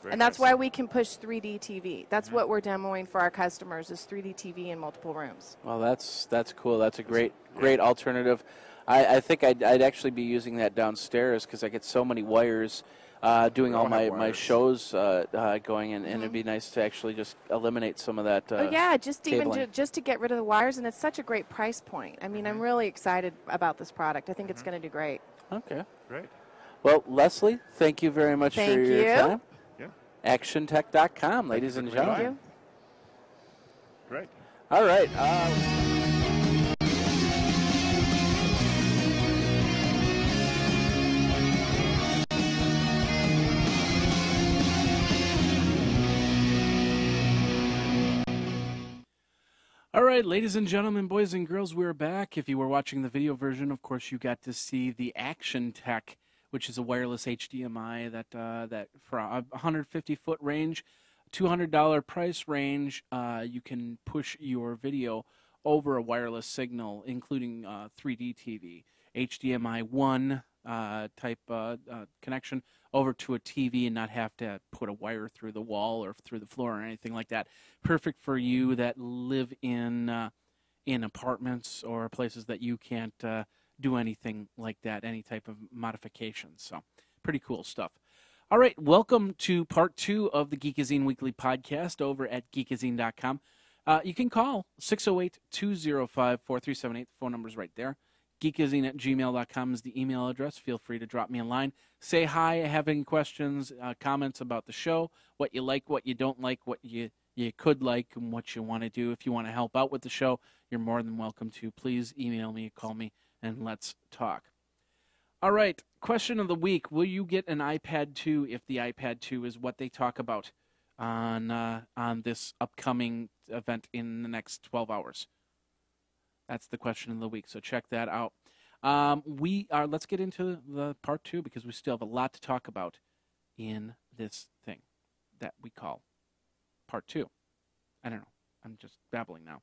Very And that's nice. why we can push 3D TV. That's what we're demoing for our customers is 3D TV in multiple rooms. Well, that's cool. That's a great alternative. I think I'd actually be using that downstairs because I get so many wires doing all my shows going, and it'd be nice to actually just eliminate some of that. Just cabling. just to get rid of the wires, and it's such a great price point. I mean, I'm really excited about this product. I think it's going to do great. Okay. Great. Well, Leslie, thank you very much for your time. Yeah. ActionTech.com, ladies and for coming gentlemen. by. Great. All right. All right, ladies and gentlemen, boys and girls, we're back. If you were watching the video version, of course, you got to see the Action Tech, which is a wireless HDMI that for a 150-foot range, $200 price range, you can push your video over a wireless signal, including 3D TV, HDMI 1 type connection over to a TV and not have to put a wire through the wall or through the floor or anything like that. Perfect for you that live in apartments or places that you can't do anything like that, any type of modifications. So pretty cool stuff. All right, welcome to part 2 of the Geekazine Weekly Podcast over at geekazine.com. You can call 608-205-4378. The phone number's right there. Geekazine@gmail.com is the email address. Feel free to drop me a line. Say hi, have any questions, comments about the show, what you like, what you don't like, what you could like, and what you want to do. If you want to help out with the show, you're more than welcome to. Please email me, call me, and let's talk. All right, question of the week. Will you get an iPad2 if the iPad2 is what they talk about on this upcoming event in the next 12 hours? That's the question of the week, so check that out. Let's get into the part 2 because we still have a lot to talk about in this thing that we call part 2. I don't know. I'm just babbling now.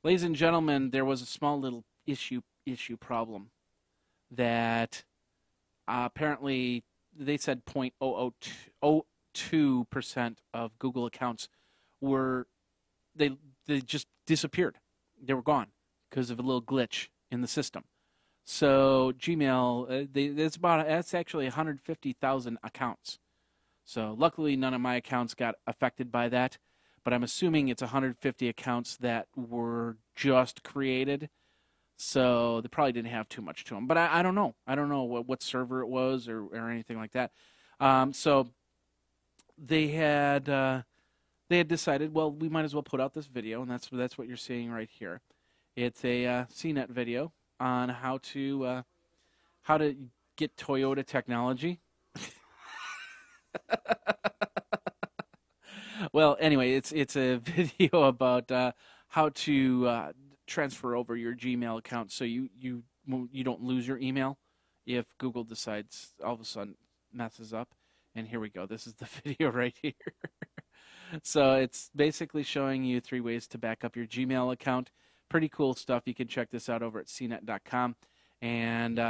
Ladies and gentlemen, there was a small little issue problem that apparently they said 0.002% of Google accounts they just disappeared. They were gone because of a little glitch in the system. So Gmail, that's actually 150,000 accounts. So luckily none of my accounts got affected by that, but I'm assuming it's 150 accounts that were just created. So they probably didn't have too much to them. But I don't know. I don't know what server it was or anything like that. So they had decided, well, we might as well put out this video, and that's what you're seeing right here. It's a CNET video on how to how to get Toyota technology. Well, anyway, it's a video about how to transfer over your Gmail account so you don't lose your email if Google decides all of a sudden messes up. And here we go. This is the video right here. So it's basically showing you 3 ways to back up your Gmail account. Pretty cool stuff. You can check this out over at cnet.com. And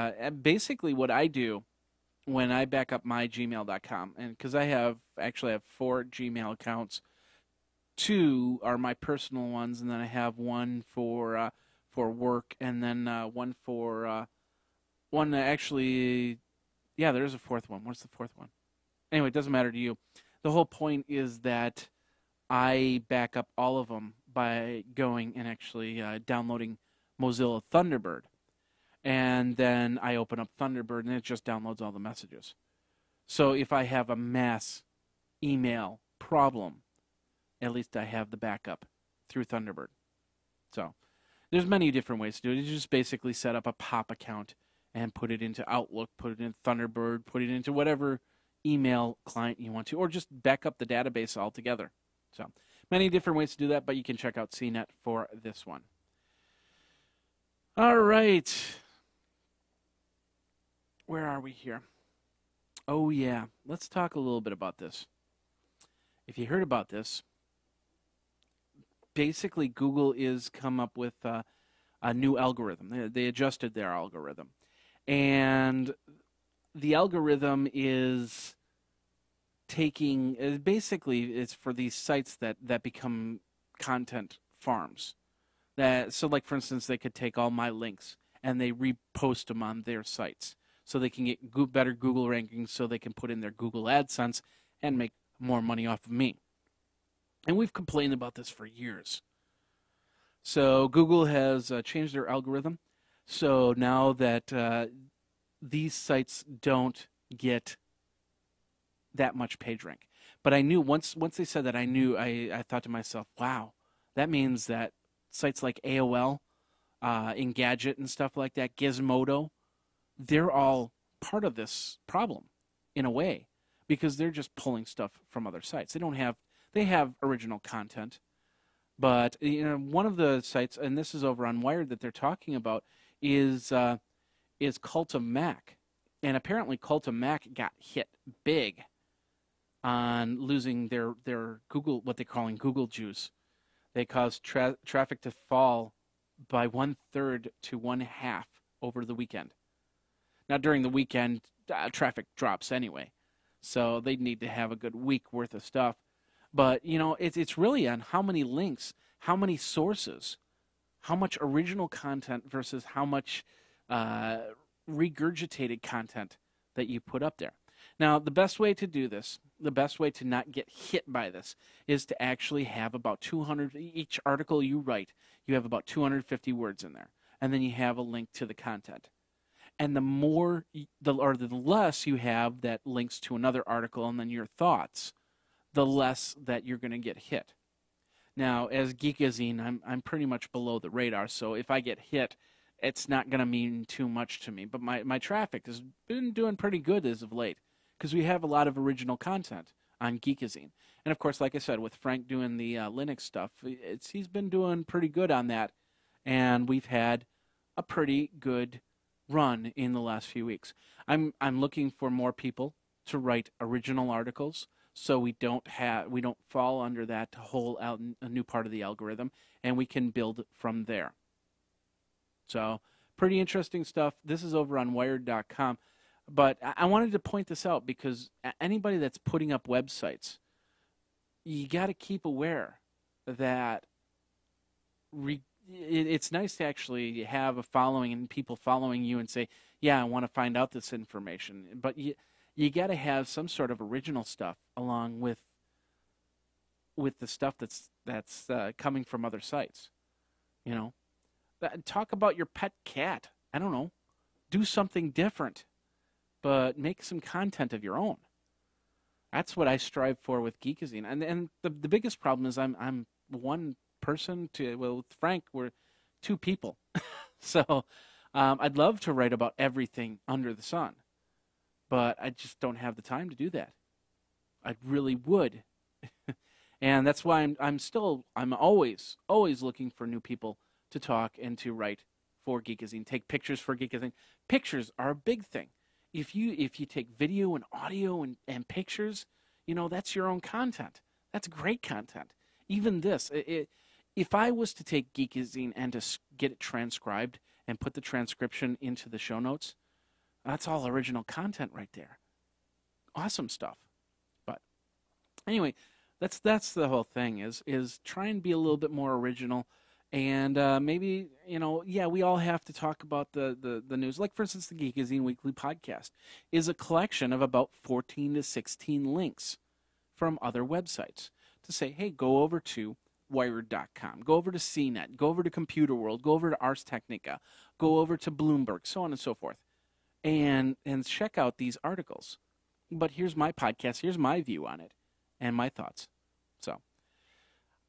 basically what I do when I back up my gmail.com, and because I have 4 Gmail accounts, 2 are my personal ones, and then I have one for work, and then one for one actually, yeah, there's a 4th one. What's the 4th one? Anyway, it doesn't matter to you. The whole point is that I back up all of them by going and actually downloading Mozilla Thunderbird. And then I open up Thunderbird, and it just downloads all the messages. So if I have a mass email problem, at least I have the backup through Thunderbird. So there's many different ways to do it. You just basically set up a POP account and put it into Outlook, put it in Thunderbird, put it into whatever email client you want to, or just back up the database altogether. So many different ways to do that, but you can check out CNET for this one. All right. Where are we here? Oh, yeah. Let's talk a little bit about this. If you heard about this, basically Google is come up with a new algorithm. They adjusted their algorithm. And the algorithm is taking, basically it's for these sites that become content farms. So like, for instance, they could take all my links and they repost them on their sites, so they can get better Google rankings, so they can put in their Google AdSense and make more money off of me. And we've complained about this for years. So Google has changed their algorithm. So now that these sites don't get that much page rank. But I knew, once they said that, I thought to myself, wow, that means that sites like AOL, Engadget and stuff like that, Gizmodo, they're all part of this problem in a way, because they're just pulling stuff from other sites. They have original content, but one of the sites, and this is over on Wired, that they're talking about is Cult of Mac, and apparently Cult of Mac got hit big on losing their Google, what they're calling Google juice. They caused traffic to fall by 1/3 to 1/2 over the weekend. Now, during the weekend, traffic drops anyway, so they need to have a good week worth of stuff. But, it's really on how many links, how many sources, how much original content versus how much regurgitated content that you put up there. Now, the best way to do this, the best way to not get hit by this, is to actually have about 200, each article you write, you have about 250 words in there, and then you have a link to the content. And the less you have that links to another article and then your thoughts, the less that you're going to get hit. Now, as Geekazine, I'm pretty much below the radar, so if I get hit, it's not going to mean too much to me. But my traffic has been doing pretty good as of late, because we have a lot of original content on Geekazine. And of course, like I said, with Frank doing the Linux stuff, he's been doing pretty good on that, and we've had a pretty good run in the last few weeks. I'm looking for more people to write original articles, so we don't fall under that whole a new part of the algorithm, and we can build from there. So pretty interesting stuff. This is over on Wired.com. But I wanted to point this out because anybody that's putting up websites, you got to keep aware that it's nice to actually have a following and people following you and say, yeah, I want to find out this information. But you got to have some sort of original stuff along with the stuff that's coming from other sites. Talk about your pet cat. I don't know. Do something different, but make some content of your own. That's what I strive for with Geekazine. And the biggest problem is I'm one person with Frank, we're 2 people. So I'd love to write about everything under the sun, but I just don't have the time to do that. I really would. And that's why I'm always looking for new people to talk and to write for Geekazine, take pictures for Geekazine. Pictures are a big thing. If you take video and audio and pictures, that's your own content. That's great content. Even this, if I was to take Geekazine and to get it transcribed and put the transcription into the show notes, that's all original content right there. Awesome stuff. But anyway, that's the whole thing is try and be a little bit more original. And maybe, we all have to talk about the news. Like, for instance, the Geekazine Weekly Podcast is a collection of about 14 to 16 links from other websites to say, hey, go over to Wired.com, go over to CNET, go over to Computer World, go over to Ars Technica, go over to Bloomberg, so on and so forth, and check out these articles. But here's my podcast, here's my view on it, and my thoughts. So,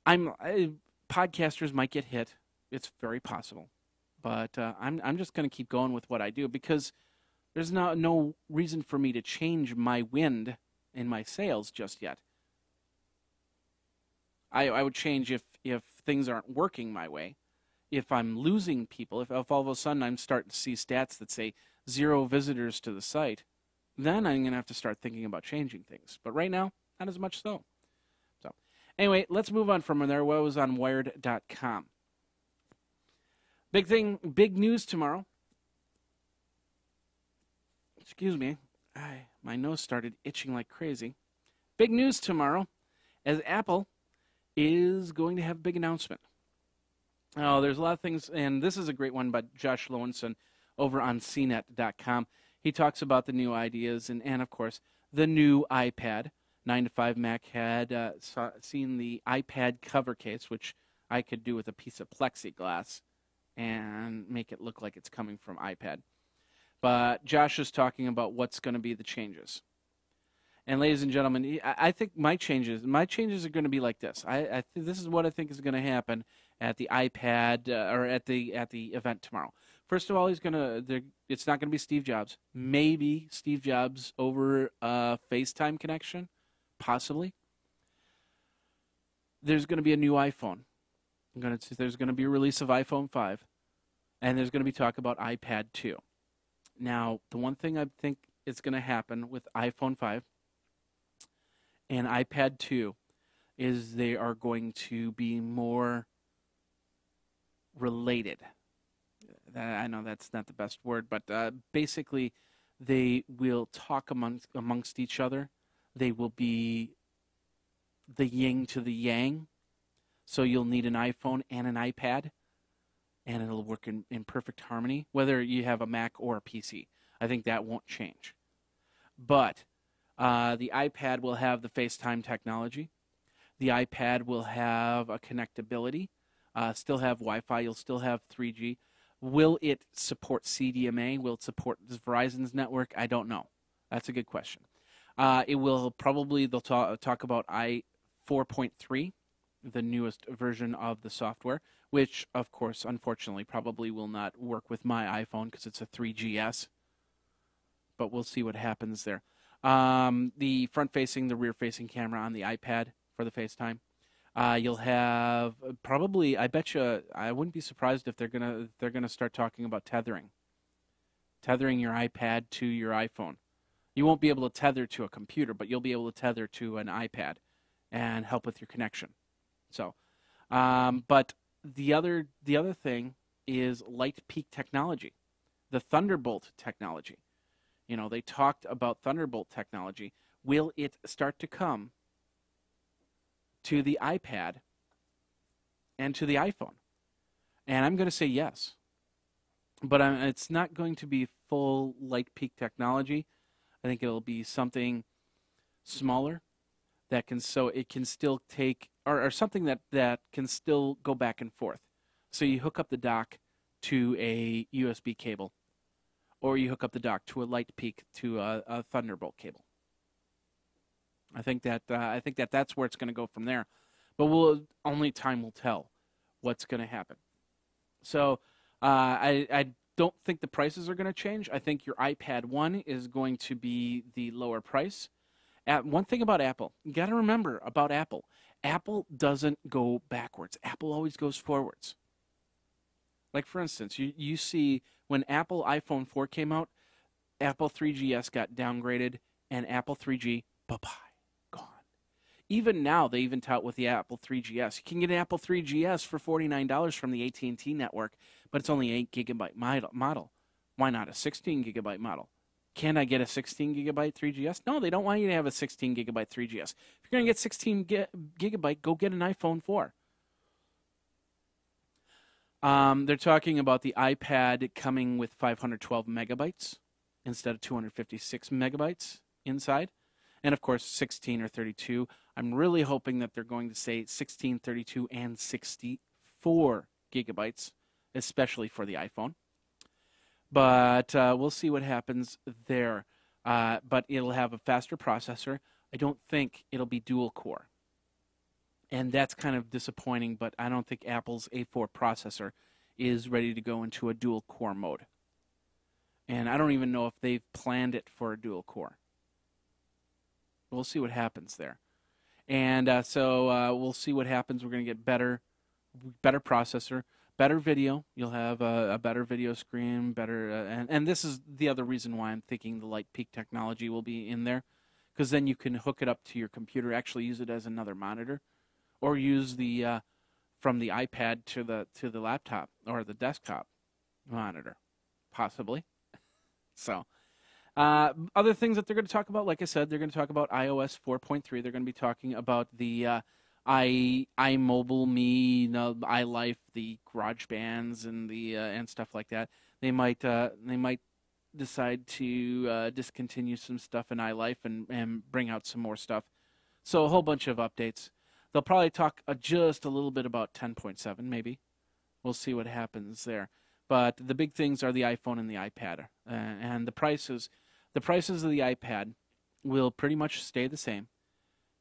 podcasters might get hit. It's very possible. But I'm just going to keep going with what I do because there's no reason for me to change my wind in my sails just yet. I would change if things aren't working my way. If I'm losing people, if all of a sudden I'm starting to see stats that say 0 visitors to the site, then I'm going to have to start thinking about changing things. But right now, not as much so. Anyway, let's move on from there. What was on Wired.com? Big news tomorrow. Excuse me. My nose started itching like crazy. Big news tomorrow as Apple is going to have a big announcement. Oh, there's a lot of things, and this is a great one by Josh Lowenson over on CNET.com. He talks about the new ideas and of course, the new iPad. 9 to 5 Mac had seen the iPad cover case, which I could do with a piece of plexiglass and make it look like it's coming from iPad. But Josh is talking about what's going to be the changes. And ladies and gentlemen, I think my changes are going to be like this. This is what I think is going to happen at the iPad or at the event tomorrow. First of all, it's not going to be Steve Jobs. Maybe Steve Jobs over a FaceTime connection. Possibly. There's going to be a new iPhone. There's going to be a release of iPhone5, and there's going to be talk about iPad2. Now, the one thing I think is going to happen with iPhone5 and iPad2 is they are going to be more related. I know that's not the best word, but basically they will talk amongst each other. They will be the yin to the yang. So you'll need an iPhone and an iPad, and it'll work in perfect harmony, whether you have a Mac or a PC. I think that won't change. But the iPad will have the FaceTime technology. The iPad will have a connectability, still have Wi-Fi. You'll still have 3G. Will it support CDMA? Will it support Verizon's network? I don't know. That's a good question. It will probably, they'll talk about i4.3, the newest version of the software, which, of course, unfortunately, probably will not work with my iPhone because it's a 3GS. But we'll see what happens there. The front-facing, the rear-facing camera on the iPad for the FaceTime. You'll have probably, I bet you, I wouldn't be surprised if they're gonna start talking about tethering your iPad to your iPhone. You won't be able to tether to a computer, but you'll be able to tether to an iPad and help with your connection. So, but the other thing is light peak technology, the Thunderbolt technology. You know, they talked about Thunderbolt technology. Will it start to come to the iPad and to the iPhone? And I'm going to say yes. But it's not going to be full light peak technology. I think it'll be something smaller that can still take, or something that can still go back and forth. So you hook up the dock to a USB cable, or you hook up the dock to a light peak to a Thunderbolt cable. I think that's where it's going to go from there. But only time will tell what's going to happen. So I don't think the prices are going to change. I think your iPad 1 is going to be the lower price. One thing about Apple, you got to remember about Apple. Apple doesn't go backwards. Apple always goes forwards. Like, for instance, you see when Apple iPhone 4 came out, Apple 3GS got downgraded, and Apple 3G, bye-bye, gone. Even now, they even tout with the Apple 3GS. You can get an Apple 3GS for $49 from the AT&T network, but it's only an 8-gigabyte model. Why not a 16-gigabyte model? Can I get a 16-gigabyte 3GS? No, they don't want you to have a 16-gigabyte 3GS. If you're going to get 16-gigabyte, go get an iPhone 4. They're talking about the iPad coming with 512 megabytes instead of 256 megabytes inside. And, of course, 16 or 32. I'm really hoping that they're going to say 16, 32, and 64 gigabytes, especially for the iPhone. But we'll see what happens there. But it'll have a faster processor. I don't think it'll be dual core. And that's kind of disappointing, but I don't think Apple's A4 processor is ready to go into a dual core mode. And I don't even know if they've planned it for a dual core. We'll see what happens there. And so we'll see what happens. We're going to get better processor, better video. You'll have a better video screen, better, and this is the other reason why I'm thinking the Light Peak technology will be in there, because then you can hook it up to your computer, actually use it as another monitor, or use the from the iPad to the laptop or the desktop monitor, possibly. So. Other things that they're going to talk about, like I said, they're going to talk about iOS 4.3. They're going to be talking about the iMobile Me, iLife, the Garage Bands, and the and stuff like that. They might decide to discontinue some stuff in iLife and bring out some more stuff. So a whole bunch of updates. They'll probably talk just a little bit about 10.7, maybe. We'll see what happens there. But the big things are the iPhone and the iPad, and the prices. The prices of the iPad will pretty much stay the same.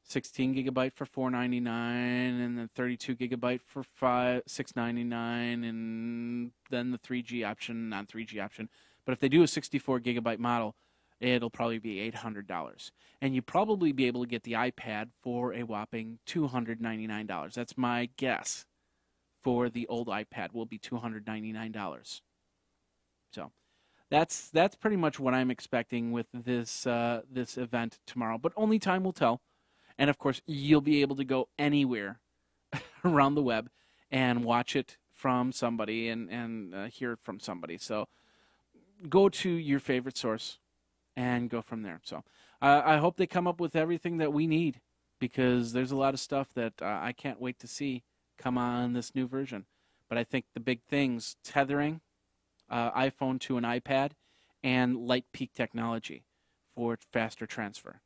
16 gigabyte for $499, and then 32 gigabyte for $699, and then the 3G option, non-3G option. But if they do a 64 gigabyte model, it'll probably be $800. And you'll probably be able to get the iPad for a whopping $299. That's my guess. For the old iPad will be $299. So that's pretty much what I'm expecting with this this event tomorrow. But only time will tell. And of course, you'll be able to go anywhere around the web and watch it from somebody and hear it from somebody. So go to your favorite source and go from there. So I hope they come up with everything that we need, because there's a lot of stuff that I can't wait to see come on this new version. But I think the big things, tethering, iPhone to an iPad, and Light Peak technology for faster transfer.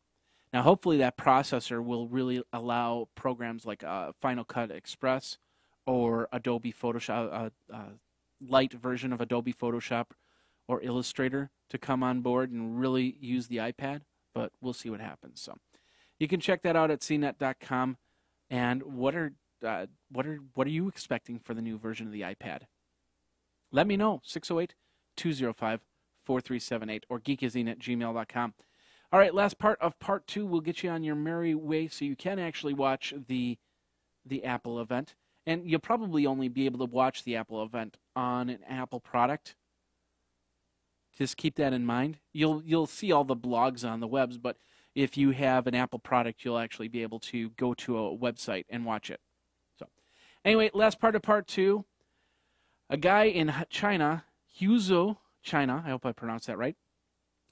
Now, hopefully that processor will really allow programs like Final Cut Express or Adobe Photoshop, light version of Adobe Photoshop or Illustrator to come on board and really use the iPad, but we'll see what happens. So you can check that out at cnet.com. And what are you expecting for the new version of the iPad? Let me know, 608-205-4378 or geekazine@gmail.com. All right, last part of part 2 will get you on your merry way so you can actually watch the Apple event. And you'll probably only be able to watch the Apple event on an Apple product. Just keep that in mind. You'll see all the blogs on the webs, but if you have an Apple product, you'll actually be able to go to a website and watch it. So, anyway, last part of part 2. A guy in China, Huzhou, China, I hope I pronounced that right,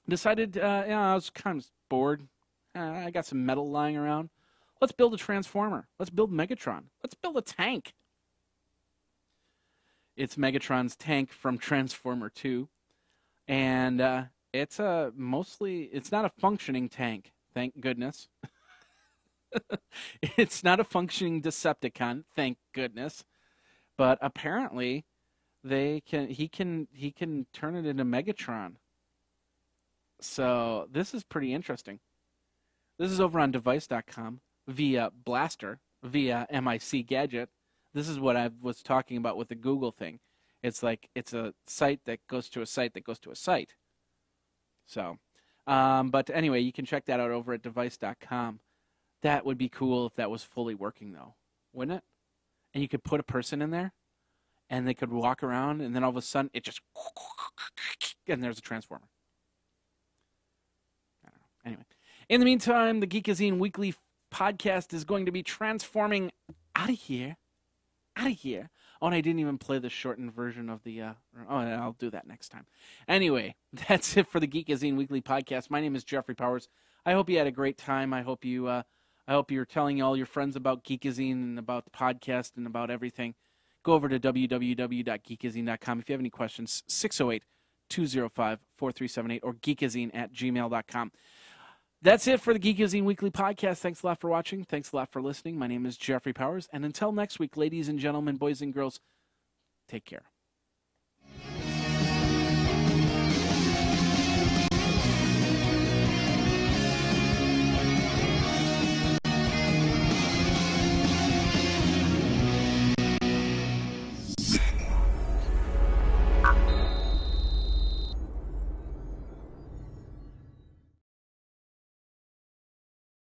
decided, I was kind of bored. I got some metal lying around. Let's build a transformer. Let's build Megatron. Let's build a tank. It's Megatron's tank from Transformer 2. And it's not a functioning tank, thank goodness. It's not a functioning Decepticon, thank goodness. But apparently he can turn it into Megatron. So this is pretty interesting. This is over on device.com via Blaster, via MIC Gadget. This is what I was talking about with the Google thing. It's like it's a site that goes to a site that goes to a site. So, but anyway, you can check that out over at device.com. That would be cool if that was fully working, though, wouldn't it? And you could put a person in there, and they could walk around, and then all of a sudden, it just, and there's a transformer. I don't know. Anyway, in the meantime, the Geekazine Weekly Podcast is going to be transforming out of here. Oh, and I didn't even play the shortened version of the, I'll do that next time. Anyway, that's it for the Geekazine Weekly Podcast. My name is Jeffrey Powers. I hope you had a great time. I hope you're telling all your friends about Geekazine and about the podcast and about everything. Go over to www.geekazine.com. If you have any questions, 608-205-4378 or geekazine@gmail.com. That's it for the Geekazine Weekly Podcast. Thanks a lot for watching. Thanks a lot for listening. My name is Jeffrey Powers. And until next week, ladies and gentlemen, boys and girls, take care.